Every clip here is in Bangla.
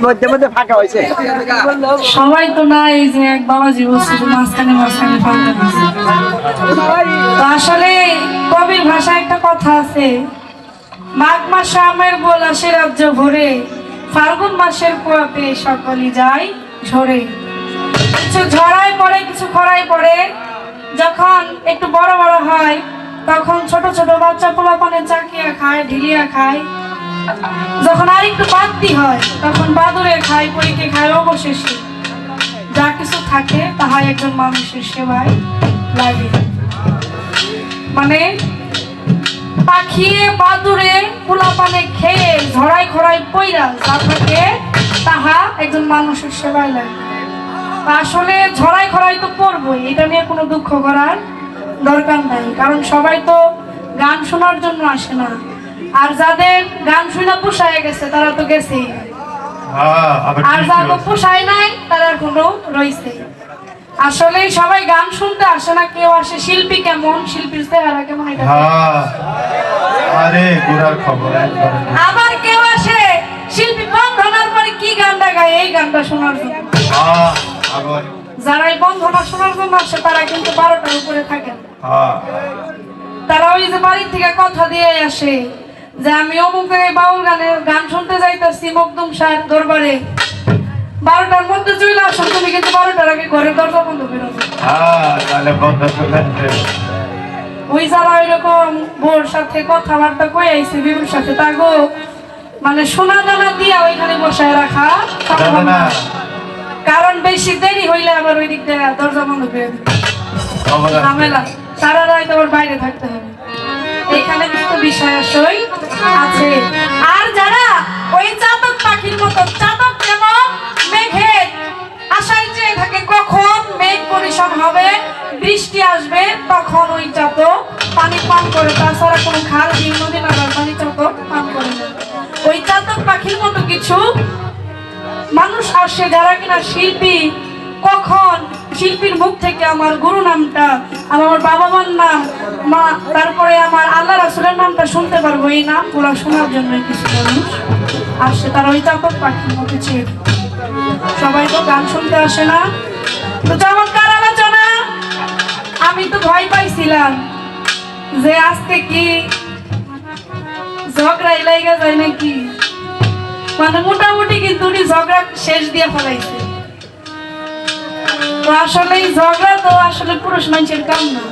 মধ্যে মধ্যে ফাঁকা হয়েছে সবাই তো নাই যে এক বাবাজি বলছে যে মাঝখানে মাঝখানে ফাঁকা হয়েছে। তো আসলে কবির ভাষায় একটা কথা আছে, মাঘ মাসে আমের বোল আসে রাজ্য ভরে, ফাল্গুন মাসের কুয়াতে সকলই যায় ঝরে। কিছু ঝরায় পড়ে, কিছু খরায় পড়ে। যখন একটু বড় বড় হয় তখন ছোট ছোট বাচ্চা পোলাপানে চাকিয়া খায়, ঢিলিয়া খায়। যখন আর একটু বাড়তি হয় তখন বাদুড়ে খায়, পরীকে খায়। অবশেষে যা কিছু থাকে তাহাই একজন মানুষের সেবায় লাগে। মানে পাখিয়ে বাদুড়ে পোলাপানে খেয়ে ঝড়াই খড়াই পইরা যা থাকে তাহা একজন মানুষের সেবায় লাগে। আসলে ঝড়াই খড়াই তো পড়বই, এটা নিয়ে কোনো দুঃখ করার দরকার নাই, কারণ সবাই তো গান শোনার জন্য আসে না। আর যাদের গান শুনে পোষায় গেছে তারা তো গেছেই, আর যাদের পোষায় নাই তারা এখনো রয়েছে। আসলে সবাই গান শুনতে আসে না, কেউ আসে শিল্পী কেমন, শিল্পীর চেহারা কেমন এটা। আবার কেউ আসে শিল্পী বন্ধনার পরে কি গানটা গায় এই গানটা শোনার জন্য। যারা এই বন্ধনা শোনার জন্য আসে তারা কিন্তু 12টার উপরে থাকেন। তারা ওই যে বাড়ির থেকে কথা দিয়ে আসে যে আমি অমুকের এই বাউল গানের গান শুনতে যাইতেছি মকদুম সাহেব দরবারে, 12টার মধ্যে চলে আসো, তুমি কিন্তু 12টার আগে ঘরের দরজা বন্ধ করে ওই যারা ওইরকম বোর সাথে কথাবার্তা কয়ে আইছে বিবুর সাথে, তাগো মানে সোনা দানা দিয়া ওইখানে বসায় রাখা সম্ভব না, কারণ বেশি দেরি হইলে আবার ওই দিক দিয়ে দরজা বন্ধ করে দিবে, ঝামেলা। সারা রাত আবার বাইরে থাকতে হবে। এখানে কিন্তু বিষয় আসই আছে। আর যারা ওই চাতক পাখির মতো, চাতক যেমন মেঘে আশায় চেয়ে থাকে কখন মেঘ পরিশন হবে, বৃষ্টি আসবে, তখন ওই চাতক পানি পান করে, তাছাড়া কোনো খাল বিল নদী নালার পানি চাতক পান করে না। ওই চাতক পাখির মতো কিছু মানুষ আসে যারা কিনা শিল্পী, কখন শিল্পীর মুখ থেকে আমার গুরু নামটা, আমার বাবা মার নাম, মা, তারপরে আমার আল্লাহ রাসূলের নামটা শুনতে পারবো, এই নামগুলো শোনার জন্য কিছু মানুষ আসে। তারা ওই চাতক পাখির মতো ছিল। সবাই তো গান শুনতে আসে না। তো চমৎকার আলোচনা। আমি তো ভয় পাইছিলাম যে আজকে কি ঝগড়াই লাইগা যায় নাকি, মানে মোটামুটি কিন্তু উনি ঝগড়া শেষ দিয়ে ফেলাইছে। তো আসলে এই ঝগড়া তো আসলে পুরুষ মানুষের কাম না।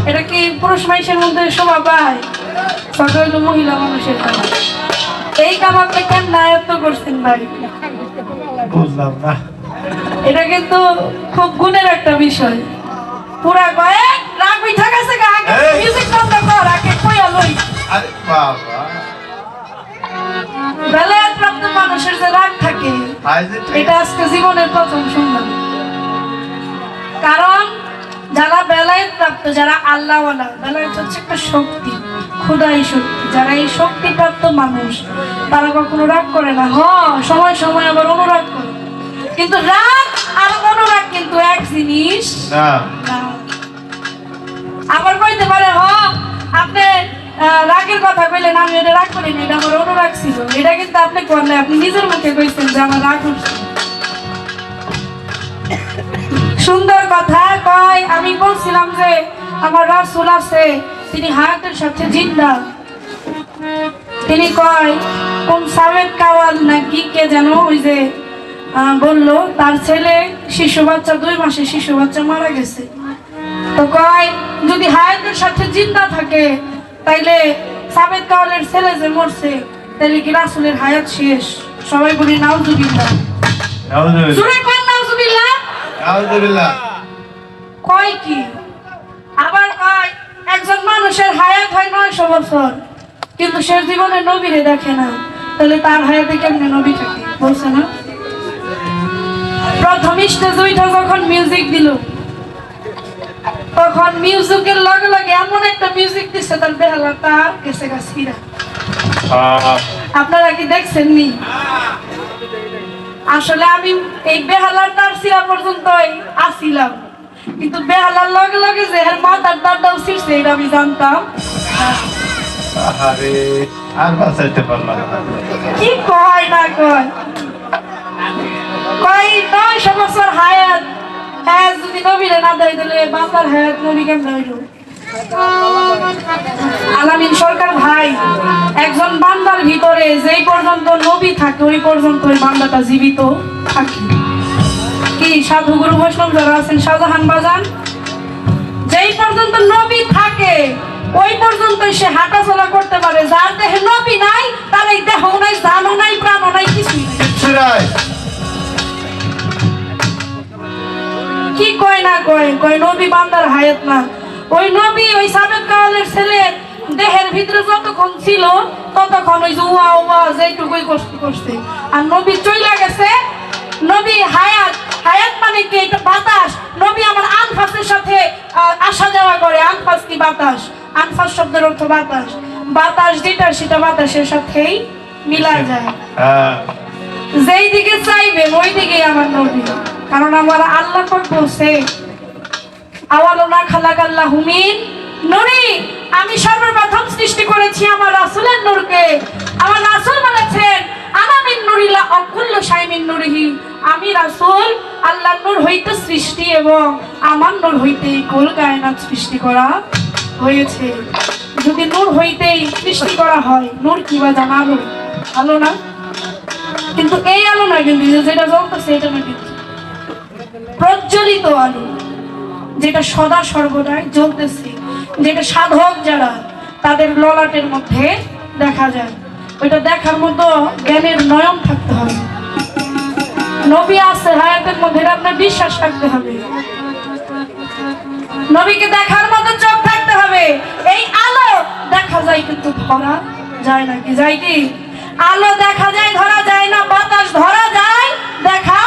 এটা কি পুরুষ মানুষের মধ্যে শোভা পায়? ঝগড়া হইলো মহিলা মানুষের কাম। এই কাম আপনি কেন আয়ত্ত করছেন ভাই? বুঝলাম না। এটা কিন্তু খুব গুণের একটা বিষয়। পুরা কয়েক রাগ মিঠা গেছে, আগে মিউজিক বন্ধ কর, আগে কইয়া লই। আরে বাবা, বেলায়েত প্রাপ্ত মানুষের যে রাগ থাকে এটা আজকে জীবনের প্রথম শুনলাম। কারণ যারা বেলায়েত প্রাপ্ত, যারা আল্লাহওয়ালা, বেলায়েত হচ্ছে একটা শক্তি, খোদাই শক্তি, যারা এই শক্তি প্রাপ্ত মানুষ তারা কখনো রাগ করে না। সময় সময় আবার অনুরাগ করে, কিন্তু রাগ আর অনুরাগ কিন্তু এক জিনিস না। আবার কইতে পারে আপনি রাগের কথা কইলেন, আমি এটা রাগ করিনি, এটা আমার অনুরাগ ছিল। এটা কিন্তু আপনি করলে আপনি নিজের মুখে কইছেন যে আমার রাগ হচ্ছে। সুন্দর কথা কয়। আমি বলছিলাম যে আমার রাসূল আছে, তিনি হায়াতের সাথে জিন্দা। তিনি কয় কোন সাবেক কাওয়াল নাকি কে যেন ওই যে বললো তার ছেলে শিশু বাচ্চা, 2 মাসে শিশু বাচ্চা মারা গেছে। তো কয় যদি হায়াতের সাথে জিন্দা থাকে তাইলে সাবেক কাওয়ালের ছেলে যে মরছে তাইলে কি রাসূলের হায়াত শেষ? সবাই বলি নাউজুবিল্লাহ। জোরে কোন নাউজুবিল্লাহ। নাউজুবিল্লাহ। কয় কি আবার কয় একজন মানুষের হায়াত হয় 900 বছর, কিন্তু সে জীবনে নবীরে দেখে না, তাহলে তার হায়াতে কেমনে নবী থাকে? বলছে না প্রথম স্টেজ ওইটা যখন মিউজিক দিল, তখন মিউজিকের লগে লগে এমন একটা মিউজিক দিচ্ছে তার বেহালাটা গেছে গাছিরা। আপনারা কি দেখছেননি? আসলে আমি এই বেহালার তার সিরা পর্যন্ত আসিলাম, কিন্তু বেহালার লগে লগে যে এর মাথার তারটাও ছিঁড়ছে এটা আমি জানতাম। আর বাঁচাইতে পারলাম না। কি কয় না কয়, কয় 900 বছর হায়াত, হ্যাঁ যদি নবীরে না দেয় তাহলে বান্দার হায়াত নবী কেমন হইল? আলামিন সরকার ভাই, একজন বান্দার ভিতরে যেই পর্যন্ত নবী থাকে ওই পর্যন্ত ওই বান্দাটা জীবিত থাকে। কি সাধু গুরু বৈষ্ণব যারা আছেন, শাহজাহান বাজান, যেই পর্যন্ত নবী থাকে ওই পর্যন্ত সে হাঁটা চলা করতে পারে। যার দেহে নবী নাই তার এই দেহ নাই, জানও নাই, প্রাণও নাই, কিছুই নাই। কি কয় না কয়, কয় নবী বান্দার হায়াত না। ওই নবী ওই সাবেক কালের ছেলে দেহের ভিতরে যতক্ষণ ছিল ততক্ষণ ওই যে উয়া উয়া যেটুকুই কষ্ট করছে। আর নবী চইলা গেছে, নবী হায়াত, হায়াত মানে কি? এটা বাতাস। নবী আমার আনফাসের সাথে আসা যাওয়া করে। আনফাস কি? বাতাস। আনফাস শব্দের অর্থ বাতাস। বাতাস যেটা সেটা বাতাসের সাথেই মিলা যায়। যেই দিকে চাইবেন ওই দিকেই আমার নবী। কারণ আমার আল্লাহ পাক বলছে, আওয়ালুনা খালাকাল্লাহু মিন নূরি, আমি সর্বপ্রথম সৃষ্টি করেছি আমার রাসূলের নূরকে। আমার রাসূল বলেছেন, আনা মিন নূরিলা অকুল্লু শাই মিন নূরিহি, আমি রাসূল আল্লাহর নূর হইতে সৃষ্টি এবং আমার নূর হইতেই কুল কায়নাত সৃষ্টি করা হয়েছে। যদি নূর হইতেই সৃষ্টি করা হয়, নূর কি বা জানালো? আলো না, কিন্তু এই আলো না, কিন্তু যেটা জ্বলতেছে এটা না, কিন্তু প্রজ্বলিত আলো যেটা সদা সর্বদাই জ্বলতেছে, যেটা সাধক যারা তাদের ললাটের মধ্যে দেখা যায়। ওইটা দেখার মতো জ্ঞানের নয়ন থাকতে হবে। নবী আছে হায়াতের মধ্যে, আপনার বিশ্বাস থাকতে হবে। নবীকে দেখার মতো চোখ থাকতে হবে। এই আলো দেখা যায় কিন্তু ধরা যায় না। কি যায়? কি আলো দেখা যায়, ধরা যায় না। বাতাস ধরা যায়, দেখা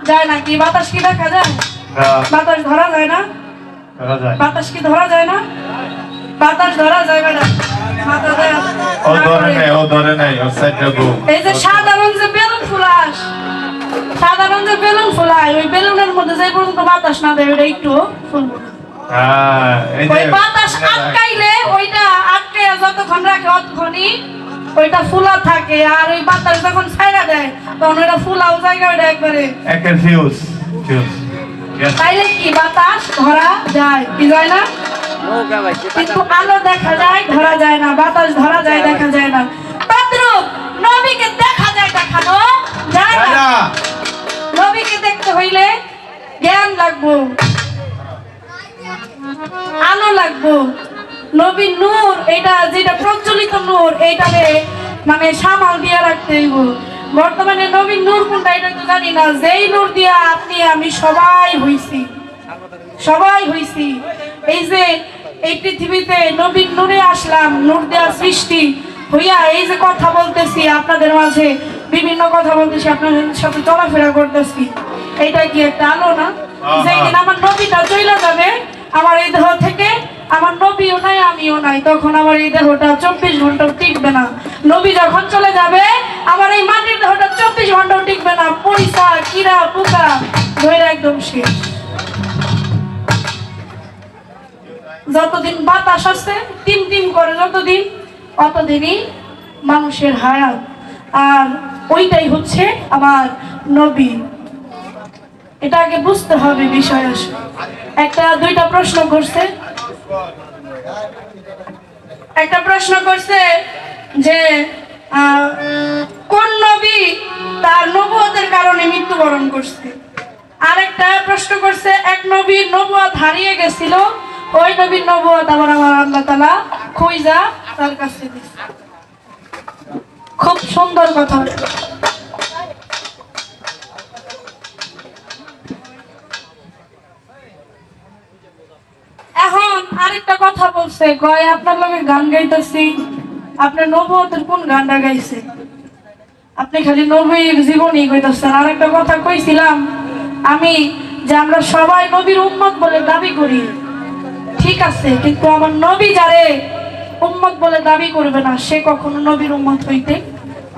যায় না। কি বাতাস কি দেখা যায়? বাতাস ধরা যায় না। বাতাস কি ধরা যায় না? বাতাস ধরা যায় না। এই যে সাধারণ যে বেলুন ফুলাস, সাধারণ যে বেলুন ফুলায়, ওই বেলুনের মধ্যে যে পর্যন্ত বাতাস না দেয় ওইটা একটু ফুলবো না। ওই বাতাস আটকাইলে ওইটা আটকে যতক্ষণ রাখে ততক্ষণই ওইটা ফুলা থাকে। আর ওই বাতাস যখন ছাইড়া দেয় তখন ওইটা ফুলাও জায়গা ওইটা একবারে তাইলে কি বাতাস ধরা যায়? কি যায় না? কিন্তু আলো দেখা যায়, ধরা যায় না। বাতাস ধরা যায়, দেখা যায় না। তদ্রূপ নবীকে দেখা যায়, দেখানো যায় না। নবীকে দেখতে হইলে জ্ঞান লাগবো, আলো লাগবো। নবী নূর, এটা যেটা প্রজ্বলিত নূর, এইটারে মানে সামাল দিয়ে রাখতে হইব। বর্তমানে নবীর নূর কোনটা এটা তো জানি না। যেই নূর দিয়া আপনি আমি সবাই হইছি, সবাই হইছি। এই যে এই পৃথিবীতে নবীর নূরে আসলাম, নূর দেওয়া সৃষ্টি হইয়া এই যে কথা বলতেছি আপনাদের মাঝে, বিভিন্ন কথা বলতেছি, আপনাদের সাথে চলাফেরা করতেছি, এইটা কি একটা আলো না? যেই দিন আমার নবীটা চইলা যাবে আমার এই দেহ থেকে, আমার নবীও নাই আমিও নাই, তখন আমার এই দেহটা 24 ঘন্টাও টিকবে না। নবী যখন চলে যাবে আমার এই মাটির দেহটা 24 ঘন্টাও টিকবে না। পয়সা কিরা পোকা ধরে একদম শেষ। যতদিন বাতাস আছে টিম টিম করে যতদিন, অতদিনই মানুষের হায়াত। আর ওইটাই হচ্ছে আমার নবী। এটা আগে বুঝতে হবে বিষয় আসে। একটা দুইটা প্রশ্ন করছে, একটা প্রশ্ন করছে যে কোন নবী তার নবুয়তের কারণে মৃত্যুবরণ করছে। আরেকটা প্রশ্ন করছে এক নবীর নবুয়ত হারিয়ে গেছিল, ওই নবীর নবুয়ত আবার আমার আল্লাহ তাআলা খুঁজা তার কাছে দিয়েছে। খুব সুন্দর কথা। এখন আরেকটা কথা বলছে, কয় আপনার লগে গান গাইতেছি, আপনার নবুয়তের কোন গানটা গাইছে? আপনি খালি নবীর জীবনী কইতেছেন। আরেকটা কথা কইছিলাম আমি যে আমরা সবাই নবীর উম্মত বলে দাবি করি, ঠিক আছে, কিন্তু আমার নবী যারে উম্মত বলে দাবি করবে না সে কখনো নবীর উম্মত হইতে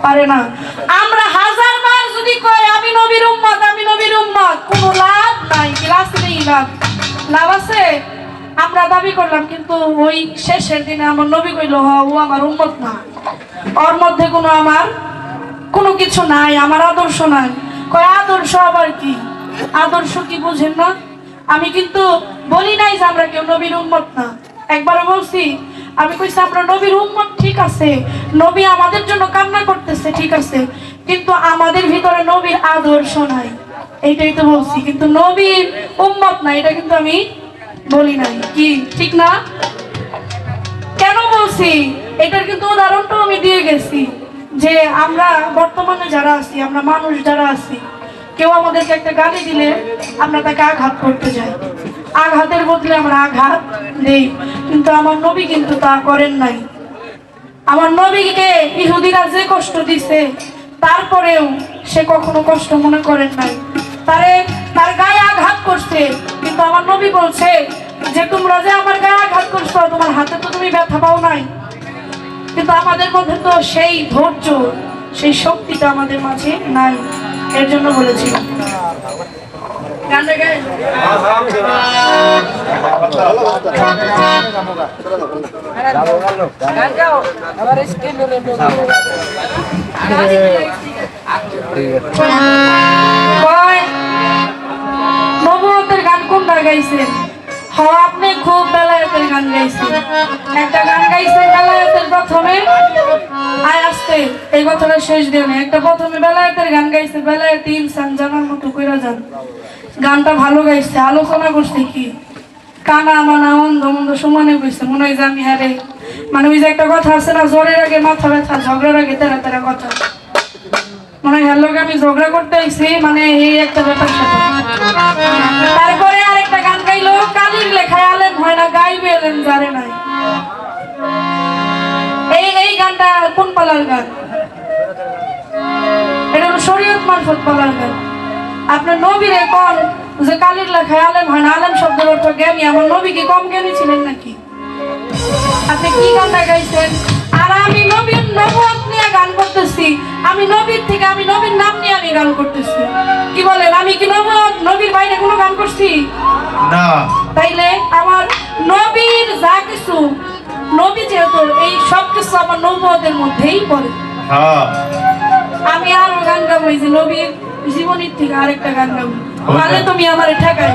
পারে না। আমরা হাজার বার যদি কই আমি নবীর উম্মত, আমি নবীর উম্মত, কোনো লাভ নাই। ক্লাস নেই, লাভ আছে? আমরা দাবি করলাম কিন্তু ওই শেষের দিনে আমার নবী কইল ও আমার উম্মত না। ওর মধ্যে কোনো আমার কোনো কিছু নাই, আমার আদর্শ নাই। কয় আদর্শ আবার কি? আদর্শ কি বুঝেন না? আমি কিন্তু বলি নাই যে আমরা কেউ নবীর উম্মত না, একবার বলছি। আমি কইছি আমরা নবীর উম্মত, ঠিক আছে, নবী আমাদের জন্য কান্না করতেছে, ঠিক আছে, কিন্তু আমাদের ভিতরে নবীর আদর্শ নাই, এইটাই তো বলছি। কিন্তু নবীর উম্মত না, এটা কিন্তু আমি বলি নাই। কি ঠিক না? কেন বলছি? এটার কিন্তু উদাহরণটাও আমি দিয়ে গেছি যে আমরা বর্তমানে যারা আছি, আমরা মানুষ যারা আছি, কেউ আমাদেরকে একটা গালি দিলে আমরা তাকে আঘাত করতে যাই, আঘাতের বদলে আমরা আঘাত দেই। কিন্তু আমার নবী কিন্তু তা করেন নাই। আমার নবীকে ইহুদিরা যে কষ্ট দিছে, তারপরেও সে কখনো কষ্ট মনে করেন নাই। তার গায়ে আঘাত করছে, কিন্তু আমার নবী বলছে যে তোমরা যে আমার গায়ে আঘাত করছো, তোমার হাতে তো তুমি ব্যথা পাও নাই। কিন্তু আমাদের মধ্যে তো সেই ধৈর্য, সেই শক্তিটা আমাদের মাঝে নাই। এর জন্য বলেছিলাম গান গায় নবুয়তের গান কোনটা গাইছেন? আপনি খুব বেলায়েতের গান গাইছেন। একটা গান গাইছেন বেলায়েতের প্রথমে, আয় আসতে এই কথাটা শেষ দিও না। একটা প্রথমে বেলায়েতের গান গাইছে, বেলায়েত ইনসান জানার মতো কইরা যান। গানটা ভালো গাইছে, আলোচনা করছে কি কানা মানা অন্ধ মন্দ সমানে কইছে। মনে হয় যে আমি হারে, মানে ওই যে একটা কথা আছে না, জ্বরের আগে মাথা ব্যথা, ঝগড়ার আগে তেরা তেরা কথা। মনে হয় লোক আমি ঝগড়া করতে আইছি, মানে এই একটা ব্যাপার সাথে। তারপরে আরেকটা গান গাইলো, কালির লেখায় আলেম হয় না, গাইবে এলেন জারে নাই। এই গানটা কোন পালার গান? এটা হলো শরীয়ত মারফত পালার গান। আপনার নবীরে কোন যে কালির লেখায় আলেম হয় না, আলেম শব্দের অর্থ জ্ঞানী। আমার নবী কি কম জ্ঞানী ছিলেন নাকি? আপনি কি গানটা গাইছেন? আর আমি নবীর নবুয়ত নিয়ে গান করতেছি, আমি নবীর থেকে, আমি নবীর নাম নিয়ে আমি গান করতেছি। কি বলেন, আমি কি নবীর বাইরে কোনো গান করছি না? তাইলে আমার নবীর যা কিছু, নবী যেহেতু এই সব কিছু আমার নবুয়তের মধ্যেই পড়ে। আমি আরো গান গাবো, এই যে নবীর জীবনীর থেকে আরেকটা গান গাবো, তাহলে তুমি আমার ঠেকাই।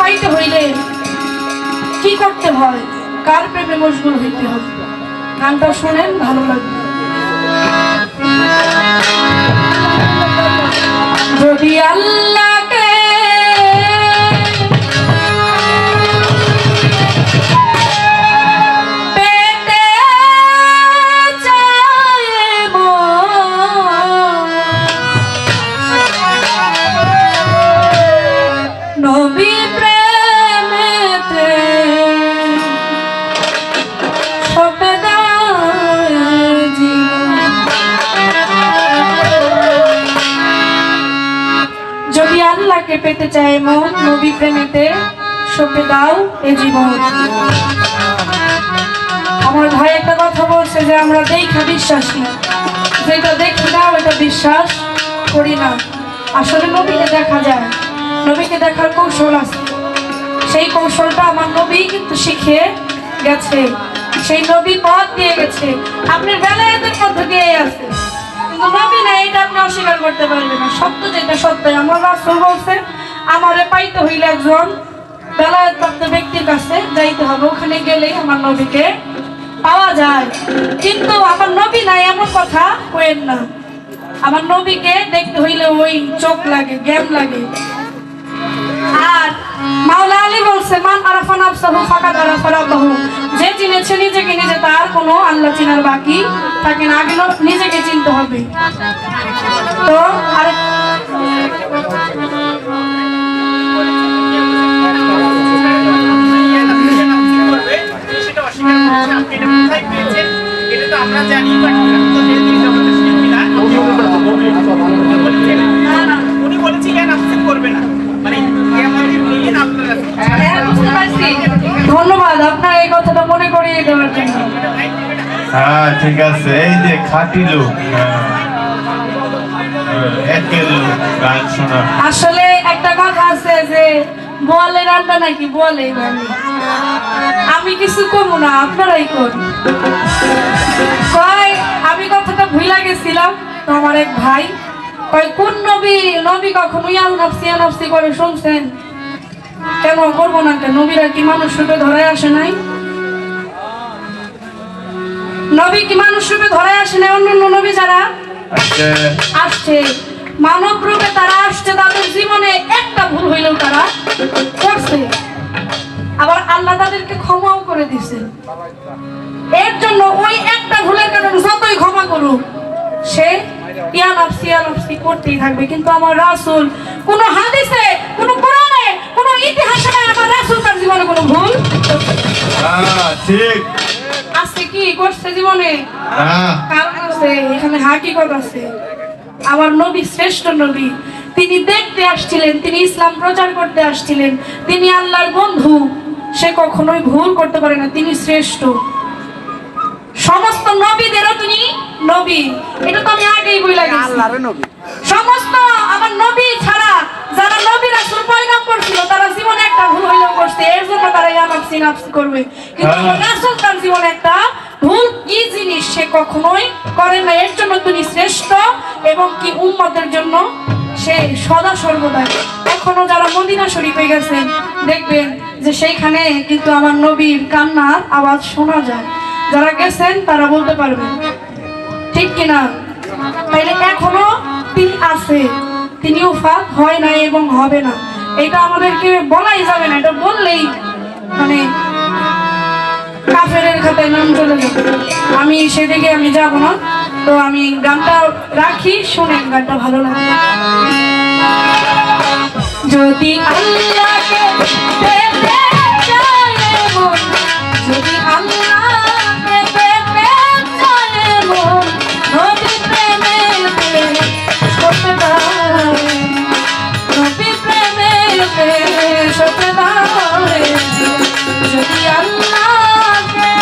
পাইতে হইলে কি করতে হয়, কার প্রেমে মশগুল হইতে হবে? গানটা শুনেন, ভালো লাগবে। যদি আল্লাহকে পেতে চায় নবী আল্লাহকে পেতে চায় মন, নবী প্রেমেতে সঁপে দাও এ জীবন। আমার ভাই একটা কথা বলছে যে আমরা দেখা বিশ্বাসী, যেটা দেখি না ওইটা বিশ্বাস করি না। আসলে নবীকে দেখা যায়, নবীকে দেখার কৌশল আছে, সেই কৌশলটা আমার নবী কিন্তু শিখিয়ে গেছে, সেই নবী পথ দিয়ে গেছে। আপনার বেলায়েতের মধ্যে দিয়ে আছে, কিন্তু নবী না, এটা আপনি অস্বীকার করতে পারবেন না। সত্য যেটা সত্য, আমার রাসূল বলছে আমারে পাইতে হইলে একজন বেলায়েত প্রাপ্ত ব্যক্তির কাছে যাইতে হবে, ওখানে গেলে আমার নবীকে পাওয়া যায়। কিন্তু আমার নবী নাই এমন কথা কইেন না। আমার নবীকে দেখতে হইলে ওই চোখ লাগে, জ্ঞান লাগে। আর মাওলা আলী বলছে মান আরাফা নাফসাহু ফাকাদ আরাফা রাব্বাহু, যে চিনেছে নিজেকে নিজে তার কোনো আল্লাহ চিনার বাকি থাকে না। আগে নিজেকে চিনতে হবে। তো আর আমরা জানি উনি বলেছি জ্ঞান আকসেপ্ট করবে না। ধন্যবাদ আপনার এই কথাটা মনে করিয়ে দেওয়ার জন্য। হ্যাঁ ঠিক আছে, এই যে খাঁটি লোক, একের লোক গান শোনা। আসলে একটা কথা আছে যে বলে রান্না নাকি বলে আমি কিছু কমু না, আপনারাই করুন। কয় আমি কথাটা ভুলা গেছিলাম, তো আমার এক ভাই কয় কোন নবী নবী কখনো ইয়ানফসি করে শুনছেন? কেন করবো না, কেন নবীরা কি মানুষ রূপে ধরে আসে নাই? নবী কি মানুষ রূপে ধরে আসে নাই? অন্য নবী যারা আসছে মানব রূপে তারা আসছে, তাদের জীবনে একটা ভুল হইলেও তারা করছে, আবার আল্লাহ তাদেরকে ক্ষমাও করে দিছে। এর জন্য ওই একটা ভুলের কারণে যতই ক্ষমা করুক সে ইয়ানফসি করতেই থাকবে। কিন্তু আমার রাসূল কোন হাদিসে, কোন কোরআনে, কোন ইতিহাসে আমার রাসূল তার জীবনে কোনো ভুল ঠিক আছে কি করছে জীবনে? কারণ আছে, এখানে হাকিকত আছে। আমার নবী শ্রেষ্ঠ নবী, তিনি দেখতে আসছিলেন, তিনি ইসলাম প্রচার করতে আসছিলেন, তিনি আল্লাহর বন্ধু, সে কখনোই ভুল করতে পারে না, তিনি শ্রেষ্ঠ। সমস্ত নবীদেরও তিনি নবী, এটা তো আমি আগেই বলে গেছি। সমস্ত আমার নবী ছাড়া যারা নবী রাসূল পয়গম্বর ছিল তারা জীবনে একটা ভুল হইলেও করছে, এর জন্য তারা ইয়ানফসি করবে। কিন্তু রাসূল তার জীবনে একটা ভুল কি জিনিস সে কখনোই করে না, এর জন্য তিনি শ্রেষ্ঠ এবং কি উম্মতের জন্য সে সদা সর্বদা। এখনো যারা মদিনা শরীফে গেছেন দেখবেন যে সেইখানে কিন্তু আমার নবীর কান্নার আওয়াজ শোনা যায়। যারা গেছেন তারা বলতে পারবেন, ঠিক কিনা? তাইলে এখনো তিনি আছে, তিনি উফাত হয় নাই এবং হবে না, এটা আমাদেরকে বলাই যাবে না। এটা বললেই মানে কাফেরের খাতায় নাম চলে যাবে। আমি সেদিকে আমি যাব না, তো আমি গানটা রাখি, শুনেন, গানটা ভালো লাগে। যদি আল্লাহকে পেতে চায় মন, যদি আল্লাহকে পেতে চায় মন, নবী প্রেমে সতে দাঁড়ে, নবী প্রেমে সতে দাঁড়ে। যদি আল্লাহকে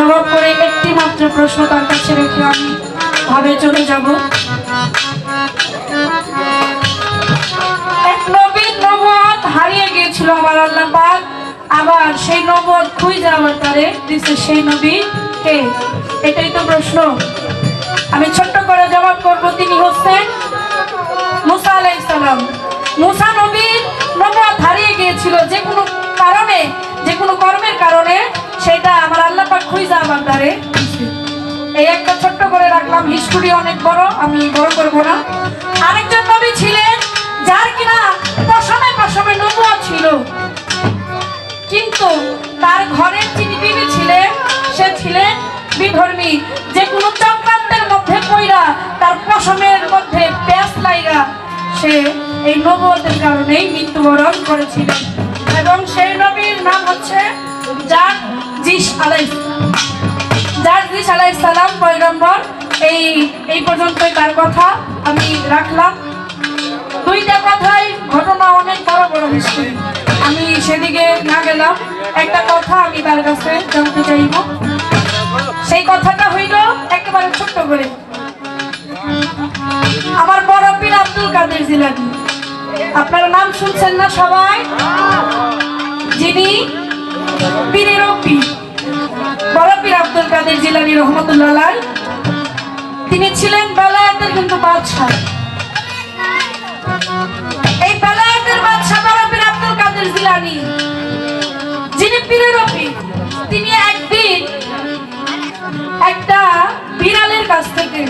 জবাব করে একটি মাত্র প্রশ্ন তার কাছে রেখে আমি ভাবে চলে যাব। এক নবীর নবুয়ত হারিয়ে গিয়েছিল আমার আল্লাহ পাক, আবার সেই নবুয়ত খুঁজে আমার তারে দিছে। সেই নবী কে? এটাই তো প্রশ্ন। আমি ছোট্ট করে জবাব করব, তিনি হচ্ছেন মুসা আলাইহিস সালাম। মুসা নবীর নবুয়ত হারিয়ে গিয়েছিল যে কোনো কারণে, যে কোনো কর্মের কারণে, সেটা আমার আল্লাহ পাক খুঁজে আমার দ্বারে দিছে। এই একটা ছোট্ট করে রাখলাম, হিস্টোরি অনেক বড়, আমি বড় করব না। আরেকজন নবী ছিলেন যার কিনা পশমে পশমে নবুয়ত ছিল, কিন্তু তার ঘরের যিনি বিবি ছিলেন সে ছিলেন বিধর্মী। যে কোনো চক্রান্তের মধ্যে পইরা তার পশমের মধ্যে পেঁচ লাইগা সে এই নবুয়তের কারণেই মৃত্যুবরণ করেছিলেন। এবং সেই নবীর নাম হচ্ছে জারজিস আলাইহিস সালাম পয়গম্বর। এই পর্যন্তই তার কথা আমি রাখলাম। দুইটা কথাই ঘটনা অনেক বড় বড় বিষয়, আমি সেদিকে না গেলাম। একটা কথা আমি তার কাছে জানতে চাইব, সেই কথাটা হইল একেবারে ছোট্ট করে। আমার বড় পীর আব্দুল কাদের জিলানী, আপনারা নাম শুনছেন না সবাই? যিনি পীরের পীর, বড় পীর আব্দুল কাদের জিলানী রহমতুল্লাহ আলাইহি, তিনি ছিলেন বেলায়েতের কিন্তু বাদশাহ। এই বেলায়েতের বাদশাহ বড় পীর আব্দুল কাদের জিলানী, যিনি পীরের পীর, তিনি একদিন একটা বিড়ালের কাছ থেকে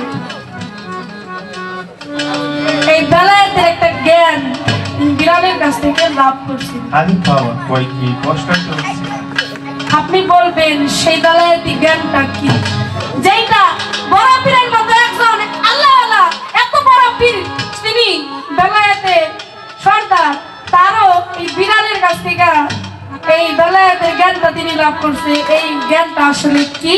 এই বেলায়েতের একটা জ্ঞান বিড়ালের কাছ থেকে লাভ করছেন। আরে বাবা, কই কি কষ্ট হচ্ছে? আপনি বলবেন সেই বেলায়েতি জ্ঞানটা কি? যেটা বড় পীরের মতো একজন আল্লাহ আল্লাহ এত বড় পীর, তিনি বেলায়েতের সর্দার, তারও এই বিড়ালের কাছ থেকে এই বেলায়েতের জ্ঞানটা তিনি লাভ করছে। এই জ্ঞানটা আসলে কি?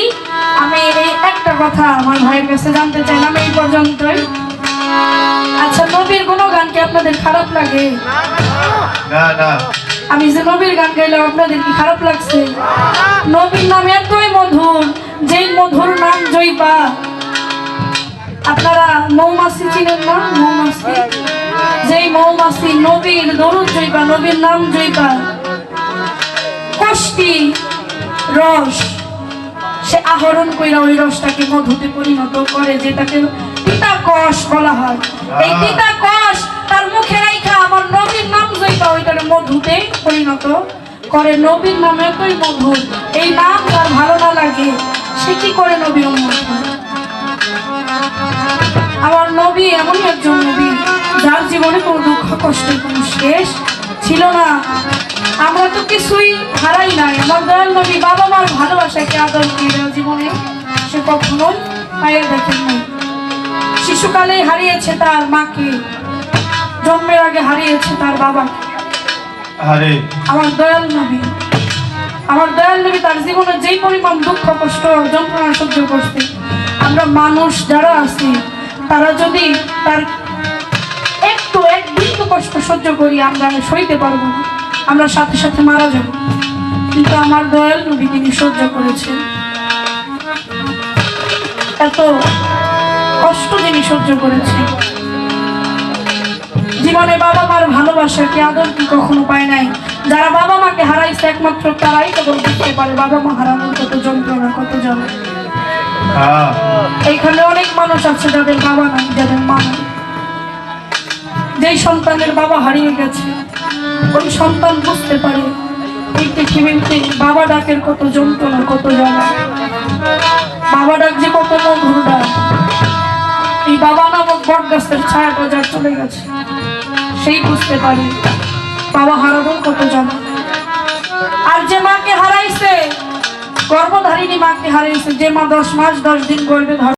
আমি এই একটা কথা আমার ভাইয়ের কাছে জানতে চাইলাম, এই পর্যন্তই। আচ্ছা, নবীর গুণগান কি আপনাদের খারাপ লাগে? না না, আমি যে নবীর গান গাইলাম আপনাদের কি খারাপ লাগছে? নবীর নাম এতই মধুর, যেই মধুর নাম জয়পা। আপনারা মৌমাছি চিনেন না? মৌমাছি, যেই মৌমাছি নবীর দরুদ জয়পা, নবীর নাম জয়পা, কষ্টি রস সে আহরণ কইরা ওই রসটাকে মধুতে পরিণত করে, যেটাকে তিতা কষ বলা হয়। এই তিতা কষ তার মুখে রাইখা আমার নবীর নাম জয়পা ওইটার মধুতে পরিণত করে। নবীর নাম এতই মধুর, এই নাম তার ভালো না লাগে, সে কি করে নবী উম্মত হয়? আমার নবী এমনই একজন নবী যার জীবনে কোনো দুঃখ কষ্টের কোনো শেষ ছিল না। আমরা তো কিছুই হারাই নাই। আমার দয়াল নবী বাবা মার ভালোবাসাকে আদর দিয়ে জীবনে সে কখনোই পায়ে দেখেন নাই। শিশুকালে হারিয়েছে তার মাকে, জন্মের আগে হারিয়েছে তার বাবাকে। আরে আমার দয়াল নবী, আমার দয়াল নবী তার জীবনে যেই পরিমাণ দুঃখ কষ্ট যন্ত্রণা সহ্য করছে, আমরা মানুষ যারা আছি তারা যদি তার একটু এক বিন্দু কষ্ট সহ্য করি, আমরা সইতে পারবো না, আমরা সাথে সাথে মারা যাব। কিন্তু আমার দয়াল নবী তিনি সহ্য করেছেন, এত কষ্ট যিনি সহ্য করেছেন। জীবনে বাবা মার ভালোবাসা কি আদর কি কখনো পায় নাই। যারা বাবা মাকে হারাইছে একমাত্র তারাই কেবল বুঝতে পারে বাবা মা হারানোর কত যন্ত্রণা, কত জ্বালা। এইখানে অনেক মানুষ আছে যাদের বাবা নাই, যাদের মা নাই। যেই সন্তানের বাবা হারিয়ে গেছে ওই সন্তান বুঝতে পারে এই পৃথিবীতে বাবা ডাকের কত যন্ত্রণা, কত জ্বালা। বাবা ডাক যে কত মধুর ডাক। এই বাবা নামক বট গাছের ছায়াটা যার চলে গেছে সেই বুঝতে পারে বাবা হারানোর কত জ্বালা। আর যে মাকে হারাইছে, গর্ভধারিণী মাকে হারাইছে, যে মা 10 মাস 10 দিন গর্ভে